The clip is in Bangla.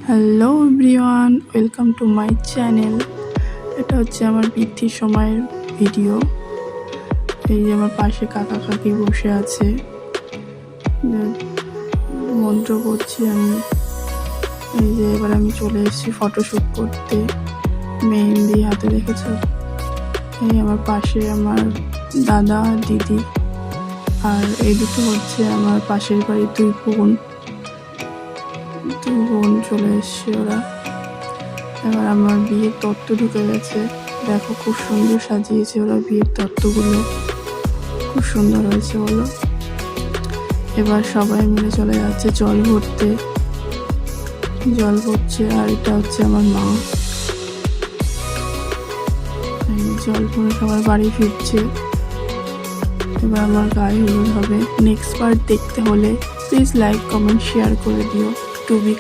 Hello everyone, welcome to my channel. এটা হচ্ছে আমার বৃদ্ধির সময়ের ভিডিও। এই যে আমার পাশে কাকা কাকি বসে আছে, মন্ত্র করছি আমি। এই যে এবার আমি চলে এসেছি ফটোশ্যুট করতে, মেহেন্দি হাতে রেখেছ। এই আমার পাশে আমার দাদা দিদি, আর এই দুটো হচ্ছে আমার পাশের বাড়ির দুই বোন চলে এসছে ওরা। এবার আমার বিয়ের তত্ত্ব ঢুকে গেছে, দেখো খুব সুন্দর সাজিয়েছে ওরা বিয়ের তত্ত্বগুলো, খুব সুন্দর হয়েছে বলো। এবার সবাই মিলে চলে যাচ্ছে জল ভরতে, জল ভরছে। আর এটা হচ্ছে আমার মা, জল ভরে সবাই বাড়ি ফিরছে। এবার আমার গায়ে হলুদ হবে। নেক্সট পার্ট দেখতে হলে প্লিজ লাইক কমেন্ট শেয়ার করে দিও। Two B